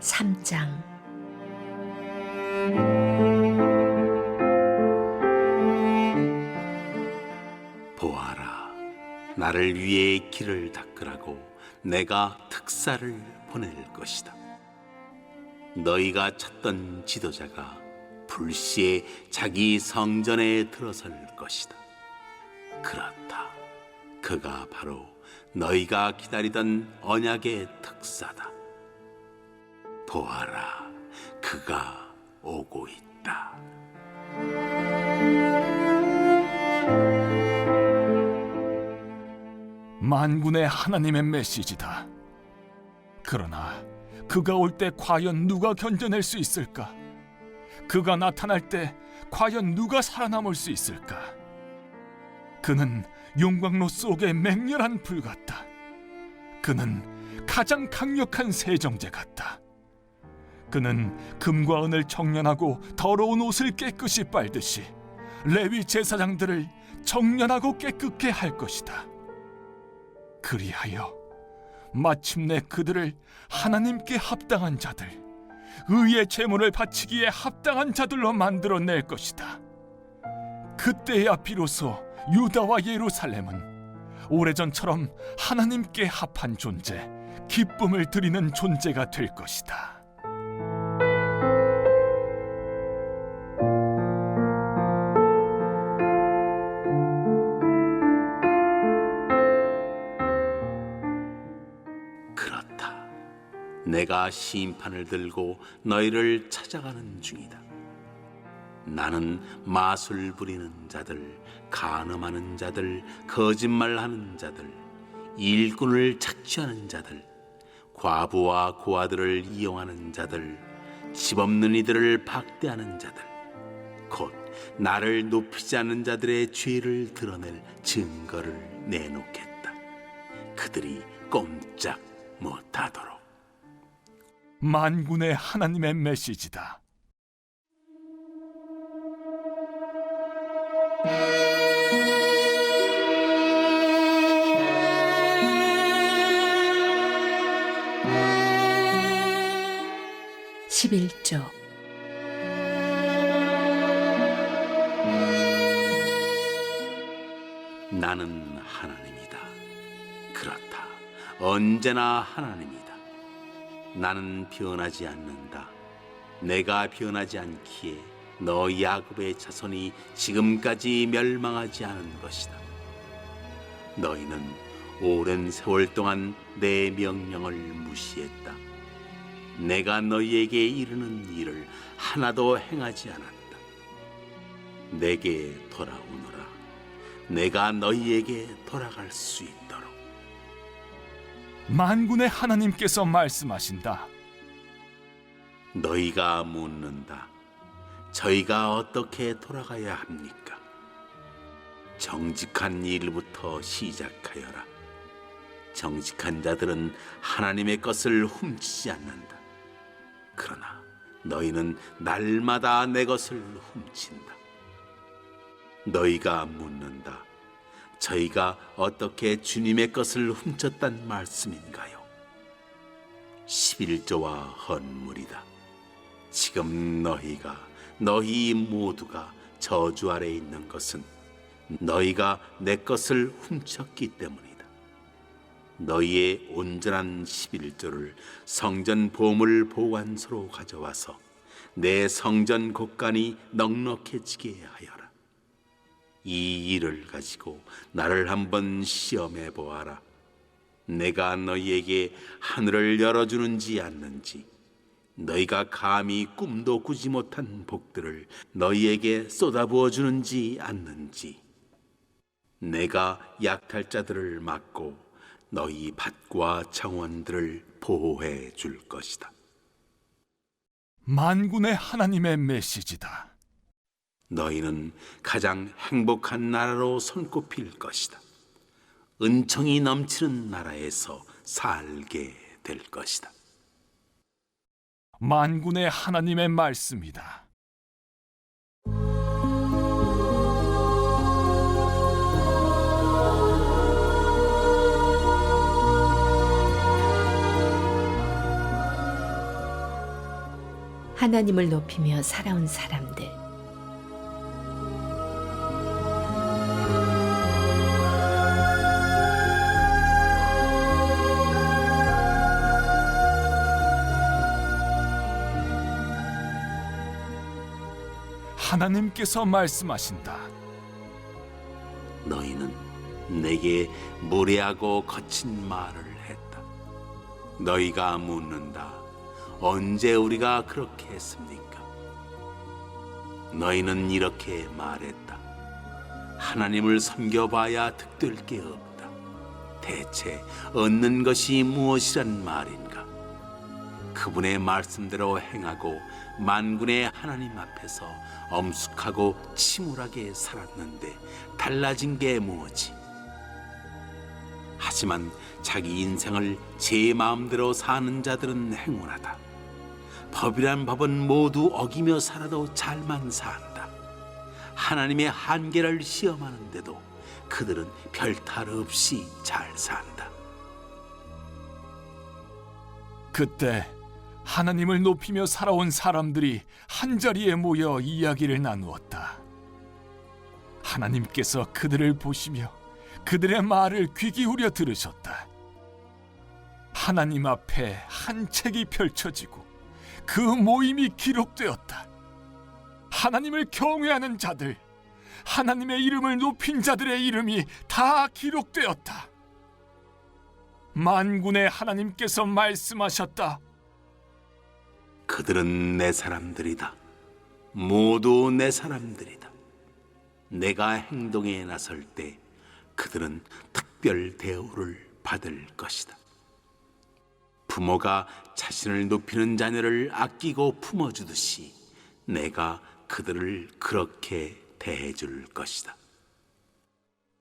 3장. 보아라, 나를 위해 길을 닦으라고 내가 특사를 보낼 것이다. 너희가 찾던 지도자가 불시에 자기 성전에 들어설 것이다. 그렇다, 그가 바로 너희가 기다리던 언약의 특사다. 보아라, 그가 오고 있다. 만군의 하나님의 메시지다. 그러나 그가 올 때 과연 누가 견뎌낼 수 있을까? 그가 나타날 때 과연 누가 살아남을 수 있을까? 그는 용광로 속의 맹렬한 불 같다. 그는 가장 강력한 세정제 같다. 그는 금과 은을 청년하고 더러운 옷을 깨끗이 빨듯이 레위 제사장들을 정련하고 깨끗게 할 것이다. 그리하여 마침내 그들을 하나님께 합당한 자들, 의의 제물을 바치기에 합당한 자들로 만들어낼 것이다. 그때야 비로소 유다와 예루살렘은 오래전처럼 하나님께 합한 존재, 기쁨을 드리는 존재가 될 것이다. 그렇다, 내가 심판을 들고 너희를 찾아가는 중이다. 나는 마술 부리는 자들, 간음하는 자들, 거짓말하는 자들, 일꾼을 착취하는 자들, 과부와 고아들을 이용하는 자들, 집 없는 이들을 박대하는 자들, 곧 나를 높이지 않는 자들의 죄를 드러낼 증거를 내놓겠다. 그들이 꼼짝 못하도록. 만군의 하나님의 메시지다. (11조) 나는 하나님이다. 그렇다, 언제나 하나님이다. 나는 변하지 않는다. 내가 변하지 않기에 너 야곱의 자손이 지금까지 멸망하지 않은 것이다. 너희는 오랜 세월 동안 내 명령을 무시했다. 내가 너희에게 이르는 일을 하나도 행하지 않았다. 내게 돌아오너라. 내가 너희에게 돌아갈 수 있도록. 만군의 하나님께서 말씀하신다. 너희가 묻는다. 저희가 어떻게 돌아가야 합니까? 정직한 일부터 시작하여라. 정직한 자들은 하나님의 것을 훔치지 않는다. 그러나 너희는 날마다 내 것을 훔친다. 너희가 묻는다. 저희가 어떻게 주님의 것을 훔쳤단 말씀인가요? 11조와 헌물이다. 지금 너희 모두가 저주 아래 있는 것은 너희가 내 것을 훔쳤기 때문이다. 너희의 온전한 11조를 성전 보물 보관소로 가져와서 내 성전 곳간이 넉넉해지게 하여라. 이 일을 가지고 나를 한번 시험해 보아라. 내가 너희에게 하늘을 열어주는지 않는지, 너희가 감히 꿈도 꾸지 못한 복들을 너희에게 쏟아부어 주는지 않는지, 내가 약탈자들을 막고 너희 밭과 정원들을 보호해 줄 것이다. 만군의 하나님의 메시지다. 너희는 가장 행복한 나라로 손꼽힐 것이다. 은총이 넘치는 나라에서 살게 될 것이다. 만군의 하나님의 말씀이다. 하나님을 높이며 살아온 사람들. 하나님께서 말씀하신다. 너희는 내게 무례하고 거친 말을 했다. 너희가 묻는다. 언제 우리가 그렇게 했습니까? 너희는 이렇게 말했다. 하나님을 섬겨봐야 득될 게 없다. 대체 얻는 것이 무엇이란 말인가? 그분의 말씀대로 행하고 만군의 하나님 앞에서 엄숙하고 침울하게 살았는데 달라진 게 뭐지? 하지만 자기 인생을 제 마음대로 사는 자들은 행운하다. 법이란 법은 모두 어기며 살아도 잘만 산다. 하나님의 한계를 시험하는데도 그들은 별탈 없이 잘 산다. 그때 하나님을 높이며 살아온 사람들이 한자리에 모여 이야기를 나누었다. 하나님께서 그들을 보시며 그들의 말을 귀 기울여 들으셨다. 하나님 앞에 한 책이 펼쳐지고 그 모임이 기록되었다. 하나님을 경외하는 자들, 하나님의 이름을 높인 자들의 이름이 다 기록되었다. 만군의 하나님께서 말씀하셨다. 그들은 내 사람들이다. 모두 내 사람들이다. 내가 행동에 나설 때 그들은 특별 대우를 받을 것이다. 부모가 자신을 높이는 자녀를 아끼고 품어주듯이 내가 그들을 그렇게 대해줄 것이다.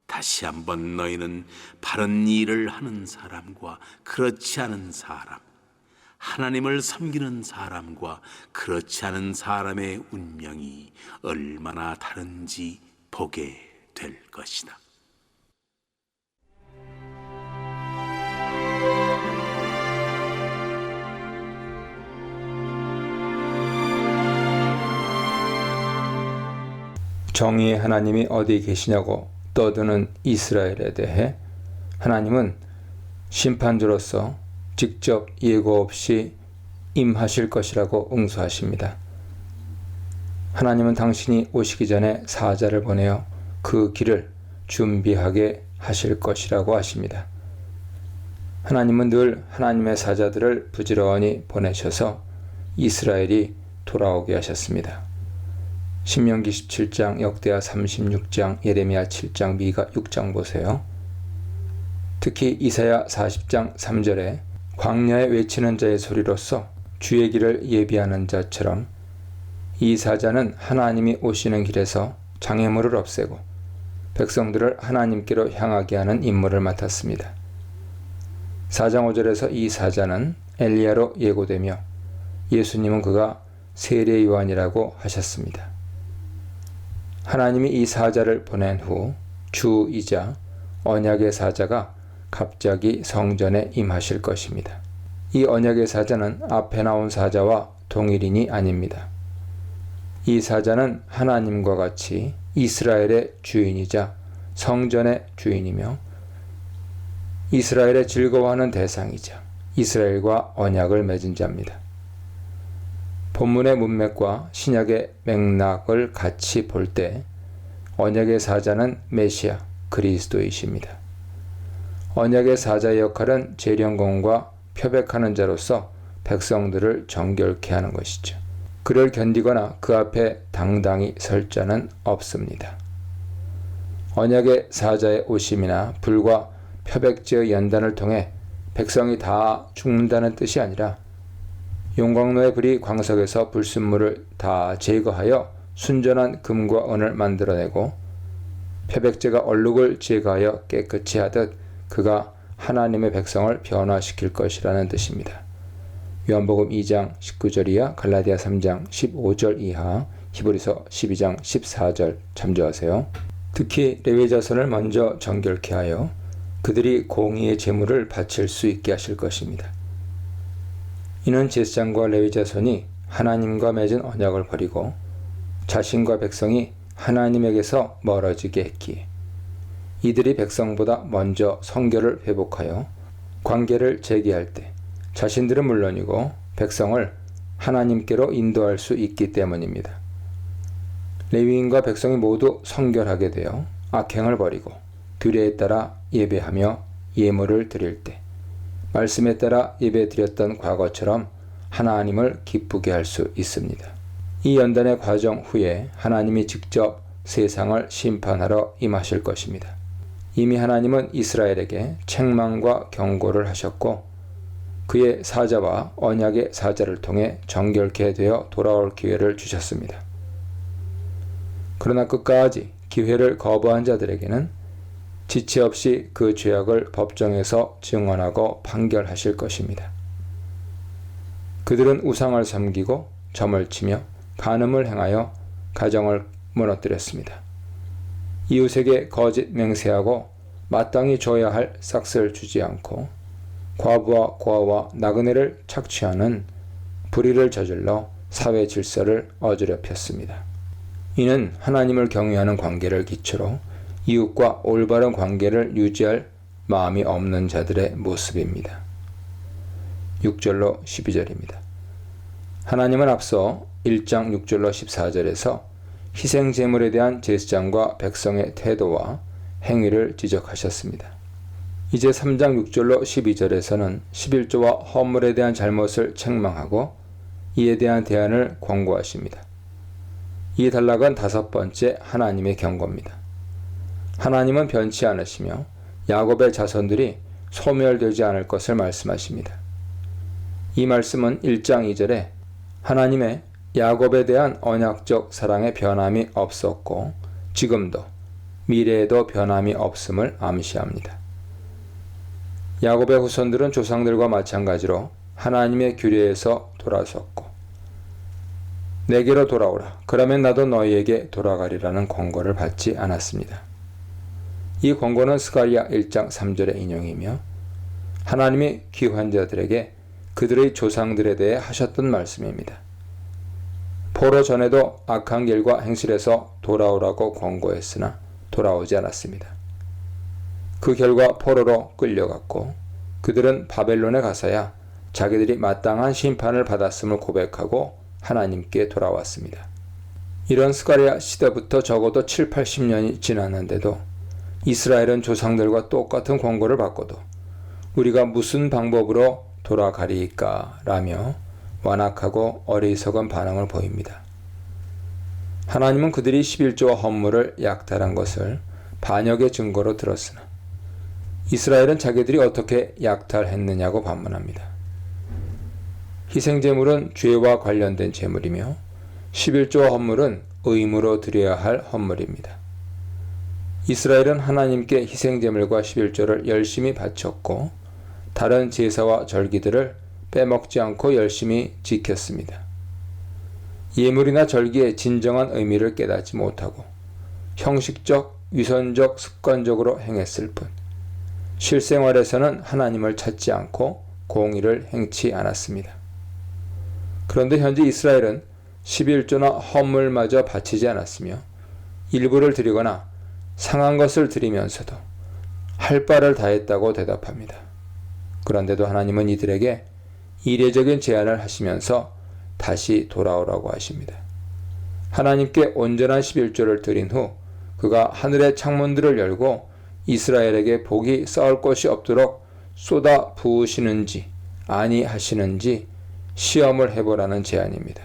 다시 한번 너희는 바른 일을 하는 사람과 그렇지 않은 사람, 하나님을 섬기는 사람과 그렇지 않은 사람의 운명이 얼마나 다른지 보게 될 것이다. 정의의 하나님이 어디 계시냐고 떠드는 이스라엘에 대해 하나님은 심판주로서 직접 예고 없이 임하실 것이라고 응수하십니다. 하나님은 당신이 오시기 전에 사자를 보내어 그 길을 준비하게 하실 것이라고 하십니다. 하나님은 늘 하나님의 사자들을 부지런히 보내셔서 이스라엘이 돌아오게 하셨습니다. 신명기 17장, 역대하 36장, 예레미야 7장, 미가 6장 보세요. 특히 이사야 40장 3절에 광야에 외치는 자의 소리로서 주의 길을 예비하는 자처럼 이 사자는 하나님이 오시는 길에서 장애물을 없애고 백성들을 하나님께로 향하게 하는 임무를 맡았습니다. 4장 5절에서 이 사자는 엘리야로 예고되며 예수님은 그가 세례 요한이라고 하셨습니다. 하나님이 이 사자를 보낸 후 주이자 언약의 사자가 갑자기 성전에 임하실 것입니다. 이 언약의 사자는 앞에 나온 사자와 동일인이 아닙니다. 이 사자는 하나님과 같이 이스라엘의 주인이자 성전의 주인이며 이스라엘의 즐거워하는 대상이자 이스라엘과 언약을 맺은 자입니다. 본문의 문맥과 신약의 맥락을 같이 볼 때 언약의 사자는 메시아 그리스도이십니다. 언약의 사자의 역할은 재령공과 표백하는 자로서 백성들을 정결케 하는 것이죠. 그를 견디거나 그 앞에 당당히 설 자는 없습니다. 언약의 사자의 오심이나 불과 표백제의 연단을 통해 백성이 다 죽는다는 뜻이 아니라 용광로의 불이 광석에서 불순물을 다 제거하여 순전한 금과 은을 만들어내고 표백제가 얼룩을 제거하여 깨끗이 하듯 그가 하나님의 백성을 변화시킬 것이라는 뜻입니다. 요한복음 2장 19절 이하, 갈라디아 3장 15절 이하, 히브리서 12장 14절 참조하세요. 특히 레위 자손을 먼저 정결케 하여 그들이 공의의 제물을 바칠 수 있게 하실 것입니다. 이는 제사장과 레위 자손이 하나님과 맺은 언약을 버리고 자신과 백성이 하나님에게서 멀어지게 했기에 이들이 백성보다 먼저 성결을 회복하여 관계를 재개할 때 자신들은 물론이고 백성을 하나님께로 인도할 수 있기 때문입니다. 레위인과 백성이 모두 성결하게 되어 악행을 버리고 규례에 따라 예배하며 예물을 드릴 때 말씀에 따라 예배 드렸던 과거처럼 하나님을 기쁘게 할 수 있습니다. 이 연단의 과정 후에 하나님이 직접 세상을 심판하러 임하실 것입니다. 이미 하나님은 이스라엘에게 책망과 경고를 하셨고 그의 사자와 언약의 사자를 통해 정결케 되어 돌아올 기회를 주셨습니다. 그러나 끝까지 기회를 거부한 자들에게는 지체 없이 그 죄악을 법정에서 증언하고 판결하실 것입니다. 그들은 우상을 섬기고 점을 치며 간음을 행하여 가정을 무너뜨렸습니다. 이웃에게 거짓 맹세하고 마땅히 줘야 할 싹을 주지 않고 과부와 고아와 나그네를 착취하는 불의를 저질러 사회 질서를 어지럽혔습니다. 이는 하나님을 경외하는 관계를 기초로 이웃과 올바른 관계를 유지할 마음이 없는 자들의 모습입니다. 6절로 12절입니다. 하나님은 앞서 1장 6절로 14절에서 희생제물에 대한 제사장과 백성의 태도와 행위를 지적하셨습니다. 이제 3장 6절로 12절에서는 11조와 헌물에 대한 잘못을 책망하고 이에 대한 대안을 권고하십니다. 이 단락은 5번째 하나님의 경고입니다. 하나님은 변치 않으시며 야곱의 자손들이 소멸되지 않을 것을 말씀하십니다. 이 말씀은 1장 2절에 하나님의 야곱에 대한 언약적 사랑의 변함이 없었고 지금도 미래에도 변함이 없음을 암시합니다. 야곱의 후손들은 조상들과 마찬가지로 하나님의 규례에서 돌아섰고 내게로 돌아오라 그러면 나도 너희에게 돌아가리라는 권고를 받지 않았습니다. 이 권고는 스가랴 1장 3절의 인용이며 하나님이 귀한 자들에게 그들의 조상들에 대해 하셨던 말씀입니다. 포로 전에도 악한 길과 행실에서 돌아오라고 권고했으나 돌아오지 않았습니다. 그 결과 포로로 끌려갔고 그들은 바벨론에 가서야 자기들이 마땅한 심판을 받았음을 고백하고 하나님께 돌아왔습니다. 이런 스가랴 시대부터 적어도 7, 80년이 지났는데도 이스라엘은 조상들과 똑같은 권고를 받고도 우리가 무슨 방법으로 돌아가리까 라며 완악하고 어리석은 반응을 보입니다. 하나님은 그들이 11조와 헌물을 약탈한 것을 반역의 증거로 들었으나 이스라엘은 자기들이 어떻게 약탈했느냐고 반문합니다. 희생제물은 죄와 관련된 제물이며 11조와 헌물은 의무로 드려야 할 헌물입니다. 이스라엘은 하나님께 희생제물과 11조를 열심히 바쳤고 다른 제사와 절기들을 빼먹지 않고 열심히 지켰습니다. 예물이나 절기의 진정한 의미를 깨닫지 못하고 형식적, 위선적, 습관적으로 행했을 뿐 실생활에서는 하나님을 찾지 않고 공의를 행치 않았습니다. 그런데 현재 이스라엘은 11조나 헌물마저 바치지 않았으며 일부를 드리거나 상한 것을 드리면서도 할 바를 다했다고 대답합니다. 그런데도 하나님은 이들에게 이례적인 제안을 하시면서 다시 돌아오라고 하십니다. 하나님께 온전한 11조를 드린 후 그가 하늘의 창문들을 열고 이스라엘에게 복이 쌓을 것이 없도록 쏟아 부으시는지 아니하시는지 시험을 해보라는 제안입니다.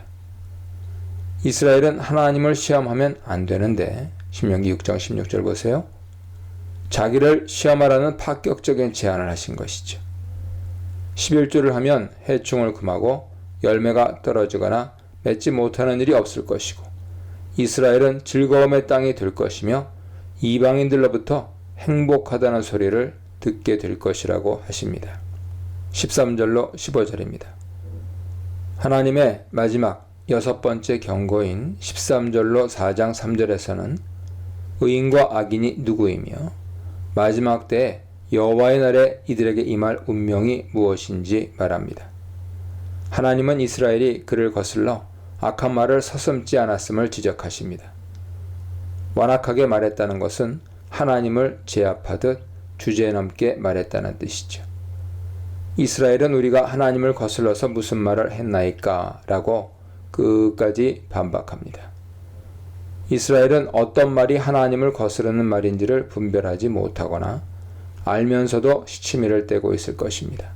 이스라엘은 하나님을 시험하면 안 되는데 신명기 6장 16절 보세요. 자기를 시험하라는 파격적인 제안을 하신 것이죠. 11조를 하면 해충을 금하고 열매가 떨어지거나 맺지 못하는 일이 없을 것이고 이스라엘은 즐거움의 땅이 될 것이며 이방인들로부터 행복하다는 소리를 듣게 될 것이라고 하십니다. 13절로 15절입니다. 하나님의 마지막 6번째 경고인 13절로 4장 3절에서는 의인과 악인이 누구이며 마지막 때에 여호와의 날에 이들에게 임할 운명이 무엇인지 말합니다. 하나님은 이스라엘이 그를 거슬러 악한 말을 서슴지 않았음을 지적하십니다. 완악하게 말했다는 것은 하나님을 제압하듯 주제넘게 말했다는 뜻이죠. 이스라엘은 우리가 하나님을 거슬러서 무슨 말을 했나이까? 라고 끝까지 반박합니다. 이스라엘은 어떤 말이 하나님을 거스르는 말인지를 분별하지 못하거나 알면서도 시치미를 떼고 있을 것입니다.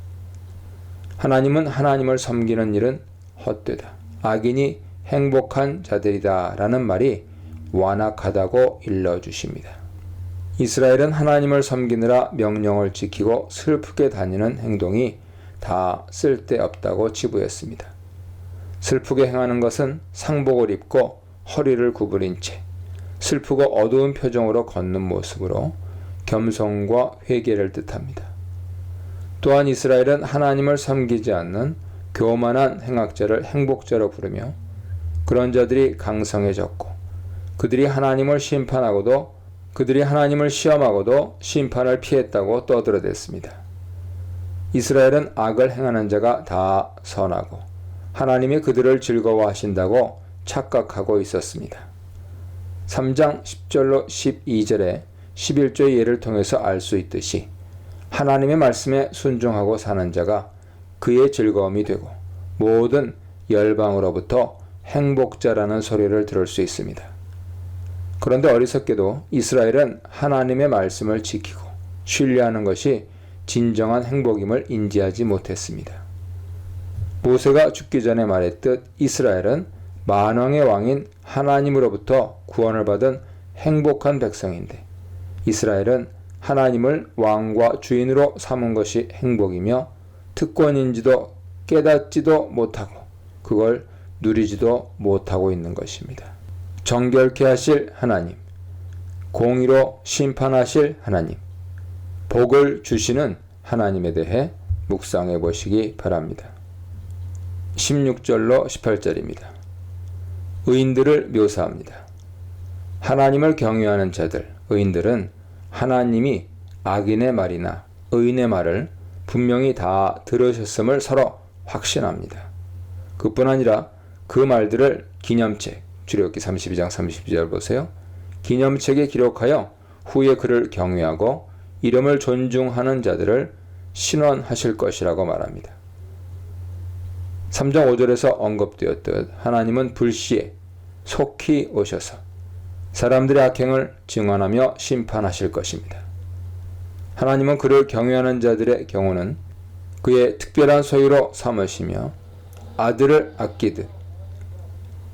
하나님은 하나님을 섬기는 일은 헛되다. 악인이 행복한 자들이다 라는 말이 완악하다고 일러주십니다. 이스라엘은 하나님을 섬기느라 명령을 지키고 슬프게 다니는 행동이 다 쓸데없다고 치부했습니다. 슬프게 행하는 것은 상복을 입고 허리를 구부린 채 슬프고 어두운 표정으로 걷는 모습으로 겸손과 회개를 뜻합니다. 또한 이스라엘은 하나님을 섬기지 않는 교만한 행악자를 행복자로 부르며 그런 자들이 강성해졌고 그들이 하나님을 시험하고도 심판을 피했다고 떠들어댔습니다. 이스라엘은 악을 행하는 자가 다 선하고 하나님이 그들을 즐거워하신다고 착각하고 있었습니다. 3장 10절로 12절에 11조의 예를 통해서 알 수 있듯이 하나님의 말씀에 순종하고 사는 자가 그의 즐거움이 되고 모든 열방으로부터 행복자라는 소리를 들을 수 있습니다. 그런데 어리석게도 이스라엘은 하나님의 말씀을 지키고 신뢰하는 것이 진정한 행복임을 인지하지 못했습니다. 모세가 죽기 전에 말했듯 이스라엘은 만왕의 왕인 하나님으로부터 구원을 받은 행복한 백성인데 이스라엘은 하나님을 왕과 주인으로 삼은 것이 행복이며 특권인지도 깨닫지도 못하고 그걸 누리지도 못하고 있는 것입니다. 정결케 하실 하나님, 공의로 심판하실 하나님, 복을 주시는 하나님에 대해 묵상해 보시기 바랍니다. 16절로 18절입니다. 의인들을 묘사합니다. 하나님을 경외하는 자들, 의인들은 하나님이 악인의 말이나 의인의 말을 분명히 다 들으셨음을 서로 확신합니다. 그뿐 아니라 그 말들을 기념책, 출애굽기 32장 32절 보세요. 기념책에 기록하여 후에 그를 경외하고 이름을 존중하는 자들을 신원하실 것이라고 말합니다. 3장 5절에서 언급되었듯 하나님은 불시에 속히 오셔서 사람들의 악행을 증언하며 심판하실 것입니다. 하나님은 그를 경외하는 자들의 경우는 그의 특별한 소유로 삼으시며 아들을 아끼듯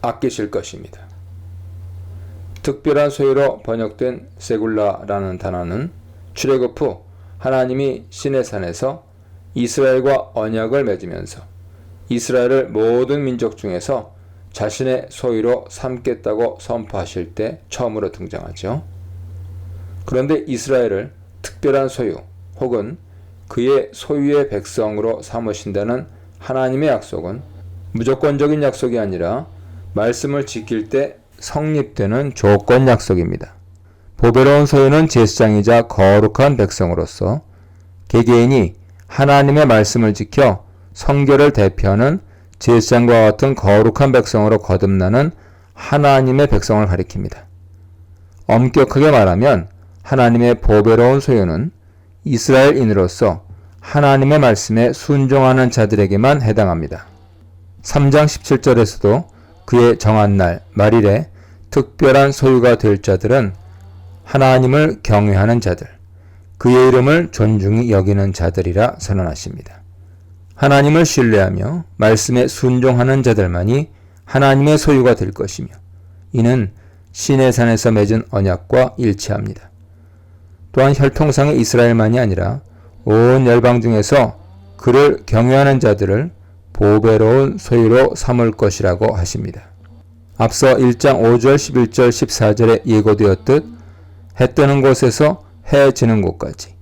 아끼실 것입니다. 특별한 소유로 번역된 세굴라라는 단어는 출애굽 후 하나님이 시내산에서 이스라엘과 언약을 맺으면서 이스라엘을 모든 민족 중에서 자신의 소유로 삼겠다고 선포하실 때 처음으로 등장하죠. 그런데 이스라엘을 특별한 소유 혹은 그의 소유의 백성으로 삼으신다는 하나님의 약속은 무조건적인 약속이 아니라 말씀을 지킬 때 성립되는 조건 약속입니다. 보배로운 소유는 제사장이자 거룩한 백성으로서 개개인이 하나님의 말씀을 지켜 성결을 대표하는 제사장과 같은 거룩한 백성으로 거듭나는 하나님의 백성을 가리킵니다. 엄격하게 말하면 하나님의 보배로운 소유는 이스라엘인으로서 하나님의 말씀에 순종하는 자들에게만 해당합니다. 3장 17절에서도 그의 정한 날 말일에 특별한 소유가 될 자들은 하나님을 경외하는 자들, 그의 이름을 존중히 여기는 자들이라 선언하십니다. 하나님을 신뢰하며 말씀에 순종하는 자들만이 하나님의 소유가 될 것이며 이는 시내산에서 맺은 언약과 일치합니다. 또한 혈통상의 이스라엘만이 아니라 온 열방 중에서 그를 경외하는 자들을 보배로운 소유로 삼을 것이라고 하십니다. 앞서 1장 5절, 11절, 14절에 예고되었듯 해 뜨는 곳에서 해 지는 곳까지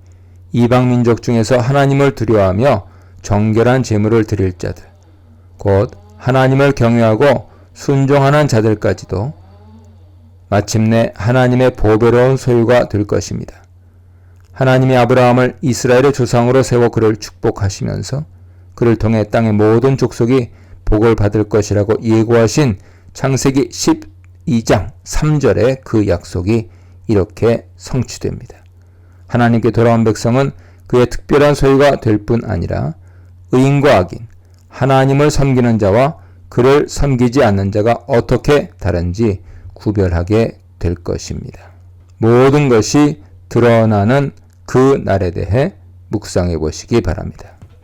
이방 민족 중에서 하나님을 두려워하며 정결한 제물을 드릴 자들, 곧 하나님을 경외하고 순종하는 자들까지도 마침내 하나님의 보배로운 소유가 될 것입니다. 하나님이 아브라함을 이스라엘의 조상으로 세워 그를 축복하시면서 그를 통해 땅의 모든 족속이 복을 받을 것이라고 예고하신 창세기 12장 3절의 그 약속이 이렇게 성취됩니다. 하나님께 돌아온 백성은 그의 특별한 소유가 될 뿐 아니라 의인과 악인, 하나님을 섬기는 자와 그를 섬기지 않는 자가 어떻게 다른지 구별하게 될 것입니다. 모든 것이 드러나는 그 날에 대해 묵상해 보시기 바랍니다.